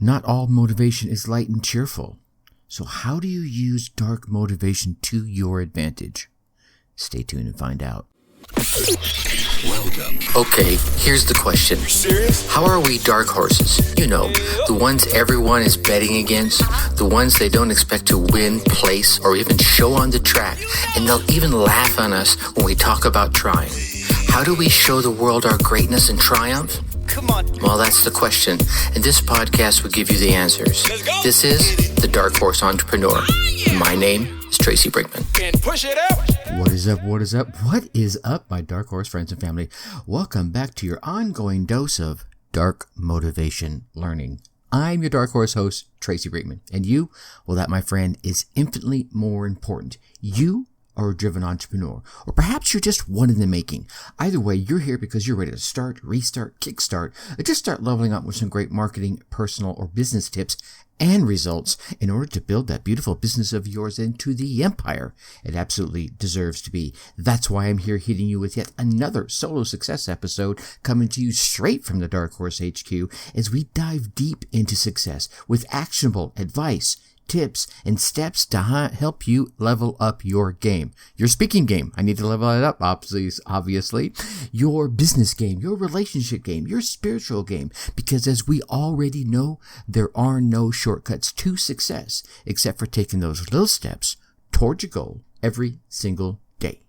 Not all motivation is light and cheerful. So how do you use dark motivation to your advantage? Stay tuned and find out. Welcome. Okay, here's the question. You serious? How are we dark horses? You know, the ones everyone is betting against, the ones they don't expect to win, place, or even show on the track, and they'll even laugh on us when we talk about trying. How do we show the world our greatness and triumph? Come on. Well, that's the question, and this podcast will give you the answers. Let's go. This is The Dark Horse Entrepreneur. My name is Tracy Brinkman. And push it up. What is up? What is up? What is up, my dark horse friends and family? Welcome back to your ongoing dose of dark motivation learning. I'm your dark horse host, Tracy Brinkman. And you, well, that, my friend, is infinitely more important. You are a driven entrepreneur, or perhaps you're just one in the making. Either way, you're here because you're ready to start, restart, kickstart, or just start leveling up with some great marketing, personal, or business tips and results in order to build that beautiful business of yours into the empire it absolutely deserves to be. That's why I'm here hitting you with yet another solo success episode coming to you straight from the Dark Horse HQ as we dive deep into success with actionable advice, tips, and steps to help you level up your game. Your speaking game, I need to level it up, obviously. Your business game, your relationship game, your spiritual game. Because as we already know, there are no shortcuts to success except for taking those little steps towards your goal every single day.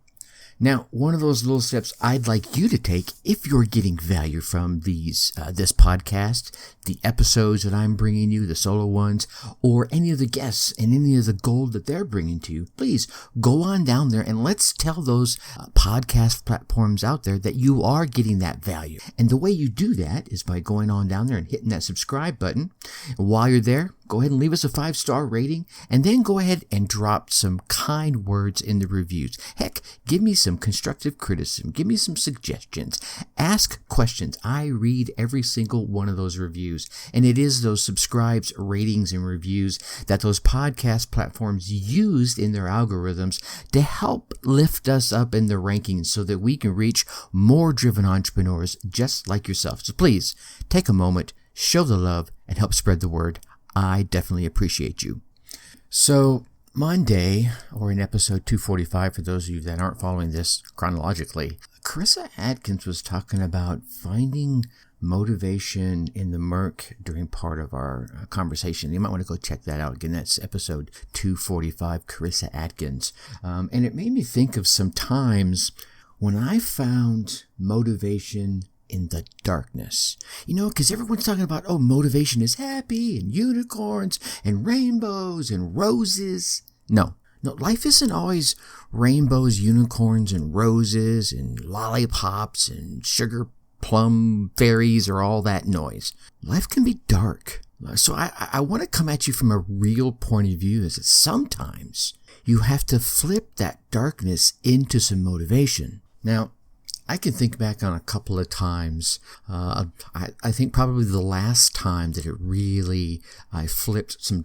Now, one of those little steps I'd like you to take if you're getting value from this podcast, the episodes that I'm bringing you, the solo ones, or any of the guests and any of the gold that they're bringing to you, please go on down there and let's tell those podcast platforms out there that you are getting that value. And the way you do that is by going on down there and hitting that subscribe button. And while you're there, go ahead and leave us a 5-star rating, and then go ahead and drop some kind words in the reviews. Heck, give me some constructive criticism. Give me some suggestions. Ask questions. I read every single one of those reviews, and it is those subscribes, ratings, and reviews that those podcast platforms used in their algorithms to help lift us up in the rankings so that we can reach more driven entrepreneurs just like yourself. So please take a moment, show the love, and help spread the word. I definitely appreciate you. So Monday, or in episode 245, for those of you that aren't following this chronologically, Carissa Atkins was talking about finding motivation in the murk during part of our conversation. You might want to go check that out. Again, that's episode 245, Carissa Atkins. And it made me think of some times when I found motivation in the darkness. You know, because everyone's talking about, oh, motivation is happy and unicorns and rainbows and roses. No, life isn't always rainbows, unicorns, and roses and lollipops and sugar plum fairies or all that noise. Life can be dark. So I want to come at you from a real point of view, is that sometimes you have to flip that darkness into some motivation. Now, I can think back on a couple of times. I think probably the last time that I flipped some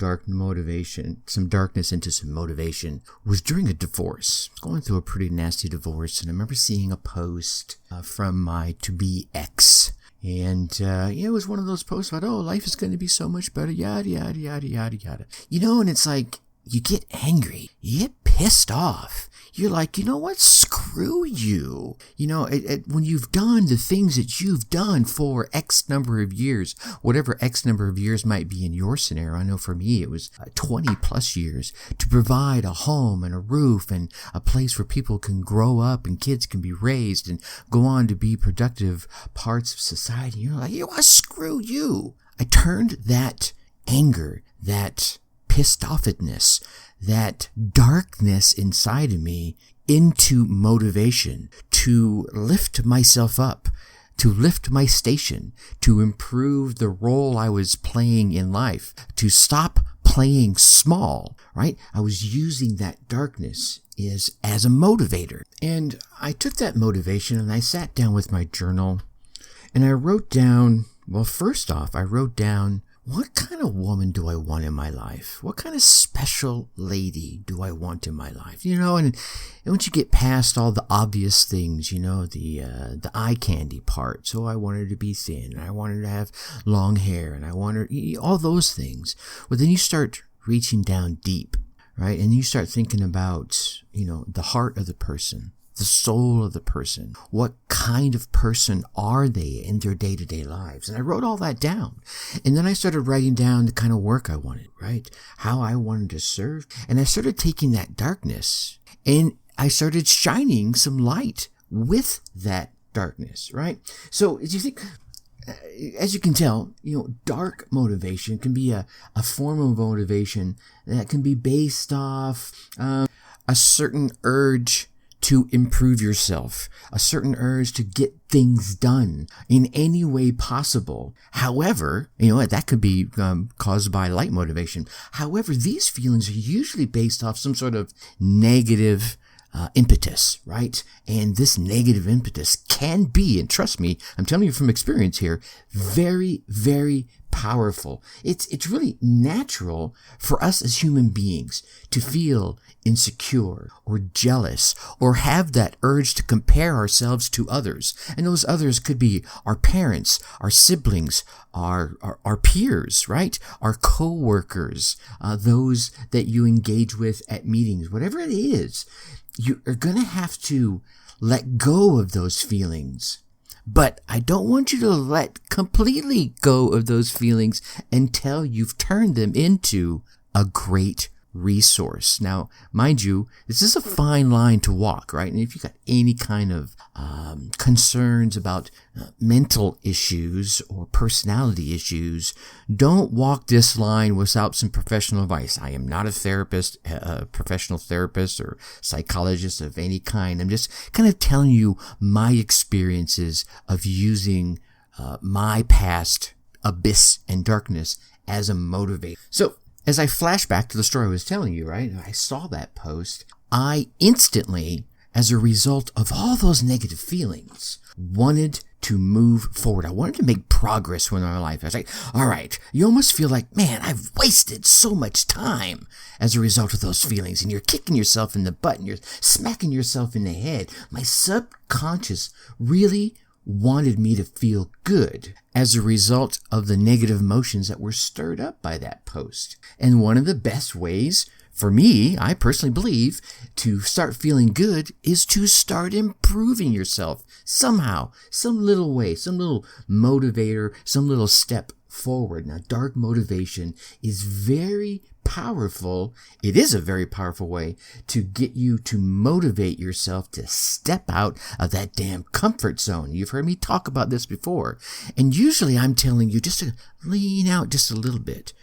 some darkness into some motivation was during a divorce. I was going through a pretty nasty divorce, and I remember seeing a post from my to-be ex. And it was one of those posts about, oh, life is going to be so much better, yada, yada, yada, yada, yada. You know, and it's like, you get angry, you get pissed off. You're like, you know what? Screw you. You know, when you've done the things that you've done for X number of years, whatever X number of years might be in your scenario. I know for me, it was 20 plus years to provide a home and a roof and a place where people can grow up and kids can be raised and go on to be productive parts of society. You're like, you know what? Screw you. I turned that anger, that pissed offedness, that darkness inside of me into motivation to lift myself up, to lift my station, to improve the role I was playing in life, to stop playing small, right? I was using that darkness as a motivator. And I took that motivation and I sat down with my journal and I wrote down, well, first off, I wrote down what kind of woman do I want in my life? What kind of special lady do I want in my life? And once you get past all the obvious things, the eye candy part. So I wanted to be thin, and I wanted to have long hair, and I wanted all those things. Well, then you start reaching down deep, right? And you start thinking about, the heart of the person, the soul of the person. What kind of person are they in their day-to-day lives? And I wrote all that down. And then I started writing down the kind of work I wanted, right? How I wanted to serve. And I started taking that darkness and I started shining some light with that darkness, right? So as you can tell, dark motivation can be a form of motivation that can be based off a certain urge to improve yourself, a certain urge to get things done in any way possible. However, that could be caused by light motivation. However, these feelings are usually based off some sort of negative impetus, right? And this negative impetus can be, and trust me, I'm telling you from experience here, very, very powerful. It's really natural for us as human beings to feel insecure or jealous or have that urge to compare ourselves to others. And those others could be our parents, our siblings, our peers, right? Our co-workers, those that you engage with at meetings, whatever it is. You are going to have to let go of those feelings. But I don't want you to let completely go of those feelings until you've turned them into a great resource. Now, mind you, this is a fine line to walk, right? And if you've got any kind of concerns about mental issues or personality issues, don't walk this line without some professional advice. I am not a therapist, a professional therapist or psychologist of any kind. I'm just kind of telling you my experiences of using my past abyss and darkness as a motivator. So, as I flash back to the story I was telling you, right? I saw that post. I instantly, as a result of all those negative feelings, wanted to move forward. I wanted to make progress in my life. I was like, all right, you almost feel like, man, I've wasted so much time as a result of those feelings. And you're kicking yourself in the butt and you're smacking yourself in the head. My subconscious really wanted me to feel good as a result of the negative emotions that were stirred up by that post. And one of the best ways for me, I personally believe, to start feeling good is to start improving yourself somehow, some little way, some little motivator, some little step forward. Now, dark motivation is very powerful. It is a very powerful way to get you to motivate yourself to step out of that damn comfort zone. You've heard me talk about this before. And usually I'm telling you just to lean out just a little bit.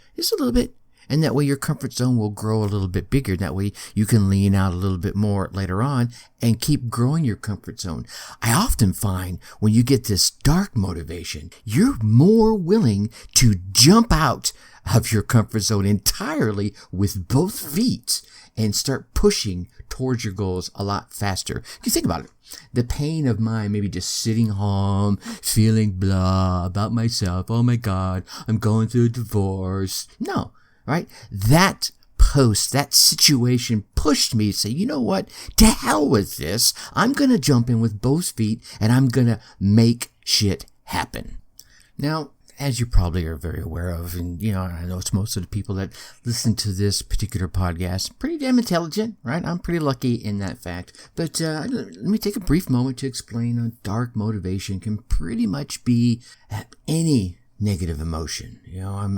And that way your comfort zone will grow a little bit bigger. That way you can lean out a little bit more later on and keep growing your comfort zone. I often find when you get this dark motivation, you're more willing to jump out of your comfort zone entirely with both feet and start pushing towards your goals a lot faster. You think about it. The pain of mine, maybe just sitting home, feeling blah about myself. Oh my God, I'm going through a divorce. No. Right? That post, that situation pushed me to say, you know what? To hell with this. I'm going to jump in with both feet and I'm going to make shit happen. Now, as you probably are very aware of, and I know it's most of the people that listen to this particular podcast, pretty damn intelligent, right? I'm pretty lucky in that fact. But let me take a brief moment to explain how dark motivation can pretty much be any negative emotion.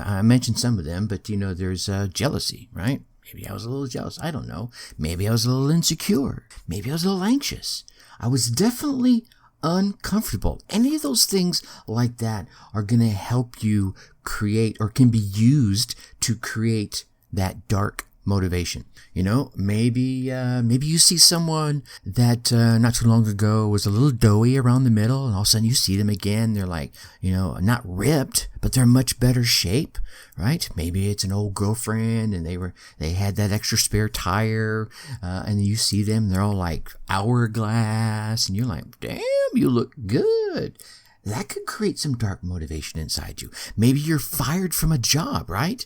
I mentioned some of them, but there's jealousy, right? Maybe I was a little jealous. I don't know. Maybe I was a little insecure. Maybe I was a little anxious. I was definitely uncomfortable. Any of those things like that are going to help you create, or can be used to create, that dark motivation. Maybe you see someone that not too long ago was a little doughy around the middle, and all of a sudden you see them again. They're like, not ripped, but they're in much better shape, right? Maybe it's an old girlfriend and they had that extra spare tire, and you see them, they're all like hourglass, and you're like, damn, you look good. that could create some dark motivation inside you. Maybe you're fired from a job, right?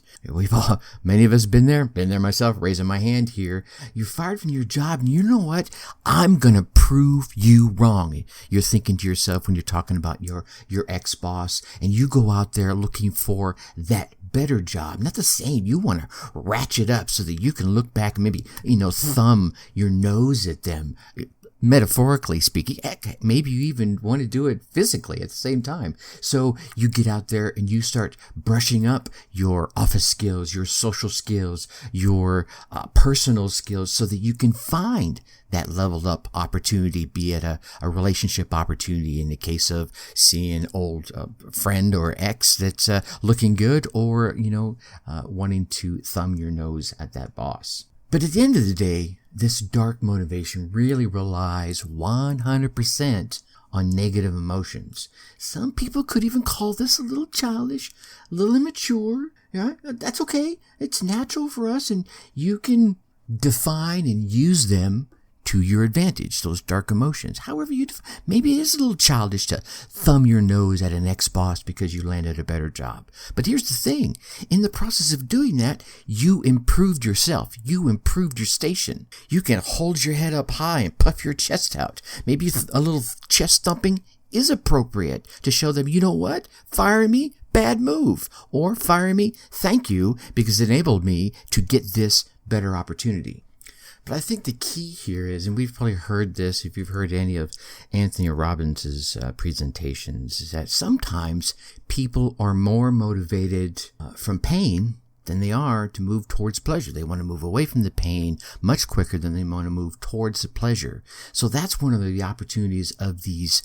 Many of us been there myself, raising my hand here. You're fired from your job, and you know what? I'm going to prove you wrong. You're thinking to yourself when you're talking about your ex-boss, and you go out there looking for that better job, not the same. You want to ratchet up so that you can look back and maybe, thumb your nose at them. Metaphorically speaking, maybe you even want to do it physically at the same time. So you get out there and you start brushing up your office skills, your social skills, your personal skills so that you can find that leveled up opportunity, be it a relationship opportunity in the case of seeing an old friend or ex that's looking good, or, wanting to thumb your nose at that boss. But at the end of the day, this dark motivation really relies 100% on negative emotions. Some people could even call this a little childish, a little immature. Yeah, that's okay. It's natural for us, and you can define and use them to your advantage, those dark emotions. However maybe it is a little childish to thumb your nose at an ex-boss because you landed a better job. But here's the thing. In the process of doing that, you improved yourself. You improved your station. You can hold your head up high and puff your chest out. Maybe a little chest thumping is appropriate to show them, you know what? Firing me, bad move. Or firing me, thank you, because it enabled me to get this better opportunity. But I think the key here is, and we've probably heard this if you've heard any of Anthony Robbins' presentations, is that sometimes people are more motivated from pain than they are to move towards pleasure. They want to move away from the pain much quicker than they want to move towards the pleasure. So that's one of the opportunities of these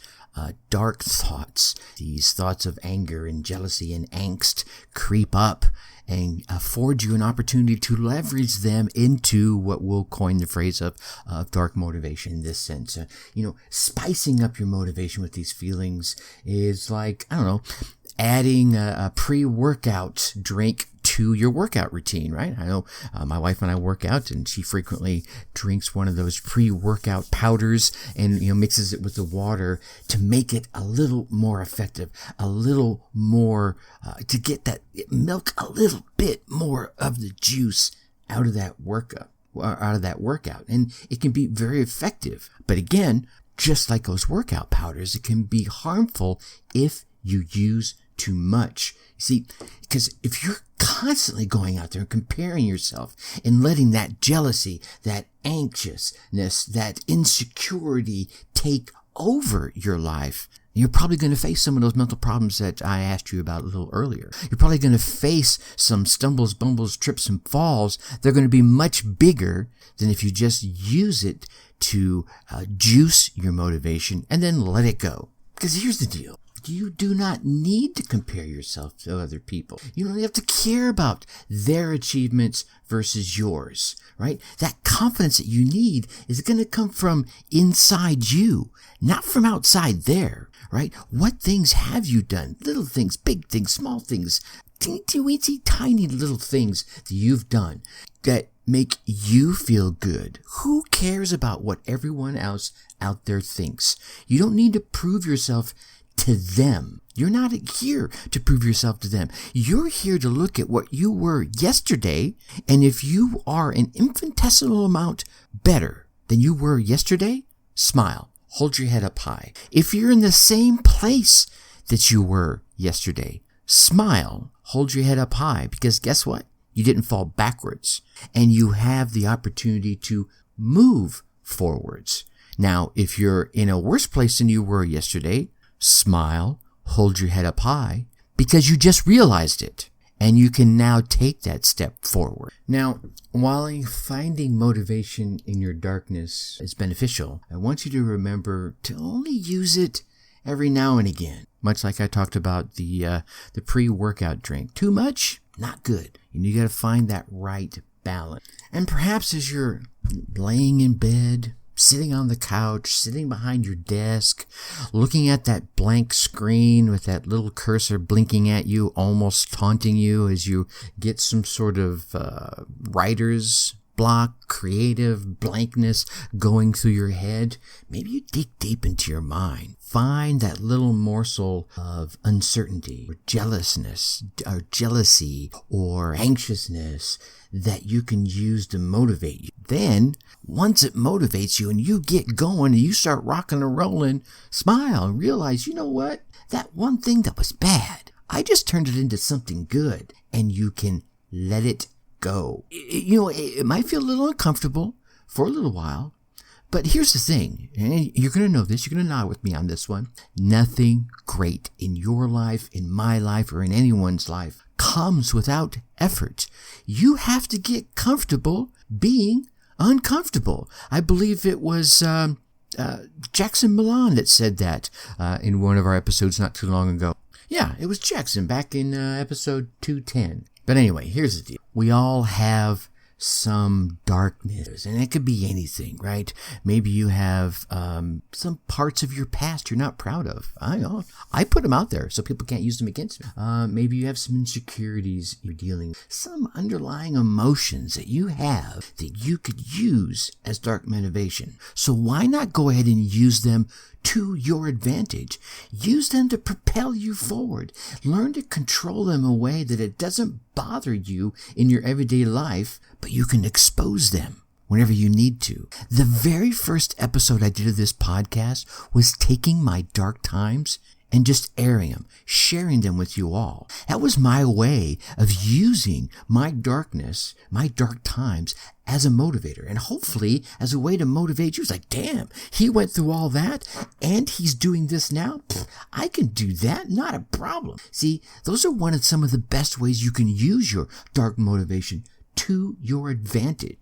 dark thoughts. These thoughts of anger and jealousy and angst creep up and afford you an opportunity to leverage them into what we'll coin the phrase of dark motivation in this sense. Spicing up your motivation with these feelings is like, adding a pre-workout drink to your workout routine, right? I know my wife and I work out, and she frequently drinks one of those pre-workout powders and mixes it with the water to make it a little more effective, a little more to get that milk a little bit more of the juice out of that workout, and it can be very effective. But again, just like those workout powders, it can be harmful if you use too much. See, because if you're constantly going out there and comparing yourself and letting that jealousy, that anxiousness, that insecurity take over your life, you're probably going to face some of those mental problems that I asked you about a little earlier. You're probably going to face some stumbles, bumbles, trips, and falls. They're going to be much bigger than if you just use it to juice your motivation and then let it go. Because here's the deal. You do not need to compare yourself to other people. You don't have to care about their achievements versus yours, right? That confidence that you need is going to come from inside you, not from outside there, right? What things have you done? Little things, big things, small things, teensy, tiny little things that you've done that make you feel good. Who cares about what everyone else out there thinks? You don't need to prove yourself to them. You're not here to prove yourself to them. You're here to look at what you were yesterday, and if you are an infinitesimal amount better than you were yesterday, smile. Hold your head up high. If you're in the same place that you were yesterday, smile. Hold your head up high, because guess what? You didn't fall backwards, and you have the opportunity to move forwards. Now, if you're in a worse place than you were yesterday, smile, hold your head up high, because you just realized it, and you can now take that step forward. Now, while finding motivation in your darkness is beneficial, I want you to remember to only use it every now and again. Much like I talked about the pre-workout drink. Too much? Not good. You got to find that right balance. And perhaps as you're laying in bed, sitting on the couch, sitting behind your desk, looking at that blank screen with that little cursor blinking at you, almost taunting you as you get some sort of writer's block, creative blankness going through your head, maybe you dig deep into your mind. Find that little morsel of uncertainty or jealousness or jealousy or anxiousness that you can use to motivate you. Then, once it motivates you and you get going and you start rocking and rolling, smile and realize, you know what? That one thing that was bad, I just turned it into something good, and you can let it go. It might feel a little uncomfortable for a little while, but here's the thing, and you're going to know this, you're going to nod with me on this one. Nothing great in your life, in my life, or in anyone's life comes without effort. You have to get comfortable being uncomfortable. I believe it was Jackson Milan that said that in one of our episodes not too long ago. Yeah, it was Jackson back in episode 210. But anyway, here's the deal. We all have some darkness, and it could be anything, right? Maybe you have some parts of your past you're not proud of. I know. I put them out there so people can't use them against me. Maybe you have some insecurities you're dealing with, some underlying emotions that you have that you could use as dark motivation. So why not go ahead and use them to your advantage? Use them to propel you forward. Learn to control them in a way that it doesn't bother you in your everyday life, but you can expose them whenever you need to. The very first episode I did of this podcast was taking my dark times and just airing them, sharing them with you all. That was my way of using my darkness, my dark times, as a motivator, and hopefully as a way to motivate you. It's like, damn, he went through all that and he's doing this now. I can do that, not a problem. See, those are some of the best ways you can use your dark motivation to your advantage.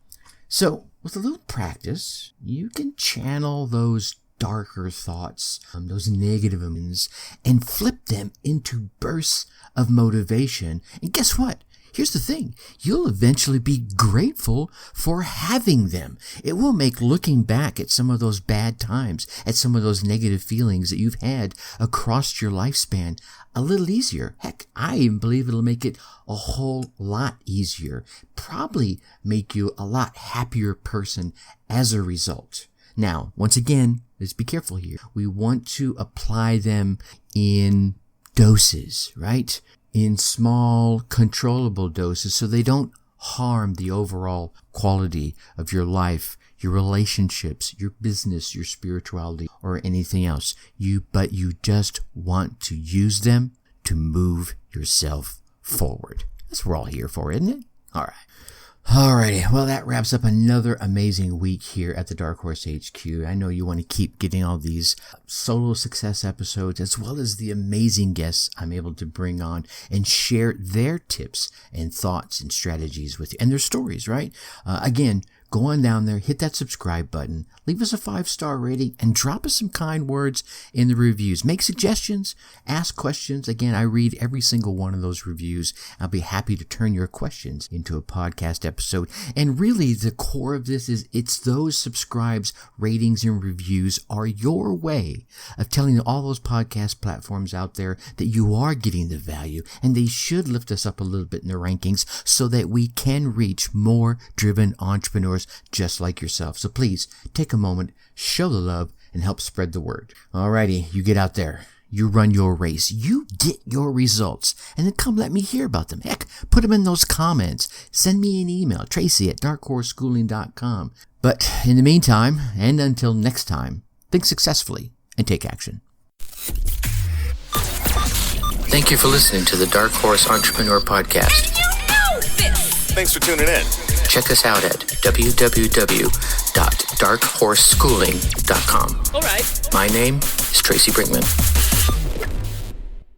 So with a little practice, you can channel those darker thoughts, those negative emotions, and flip them into bursts of motivation. And guess what? Here's the thing. You'll eventually be grateful for having them. It will make looking back at some of those bad times, at some of those negative feelings that you've had across your lifespan a little easier. Heck, I even believe it'll make it a whole lot easier. Probably make you a lot happier person as a result. Now, once again, let's be careful here. We want to apply them in doses, right? In small, controllable doses so they don't harm the overall quality of your life, your relationships, your business, your spirituality, or anything else. But you just want to use them to move yourself forward. That's what we're all here for, isn't it? All right. Alrighty, well, that wraps up another amazing week here at the Dark Horse HQ. I know you want to keep getting all these solo success episodes as well as the amazing guests I'm able to bring on and share their tips and thoughts and strategies with you and their stories, right? Again, go on down there, hit that subscribe button, leave us a 5-star rating, and drop us some kind words in the reviews. Make suggestions, ask questions. Again, I read every single one of those reviews. I'll be happy to turn your questions into a podcast episode. And really, the core of this is it's those subscribes, ratings, and reviews are your way of telling all those podcast platforms out there that you are getting the value, and they should lift us up a little bit in the rankings so that we can reach more driven entrepreneurs just like yourself. So please take a moment, show the love, and help spread the word. Alrighty, you get out there, you run your race, you get your results, and then come let me hear about them. Heck, put them in those comments. Send me an email, Tracy@darkhorseschooling.com. But in the meantime, and until next time, think successfully and take action. Thank you for listening to the Dark Horse Entrepreneur Podcast. And you know this! Thanks for tuning in. Check us out at www.darkhorseschooling.com. All right. My name is Tracy Brinkman.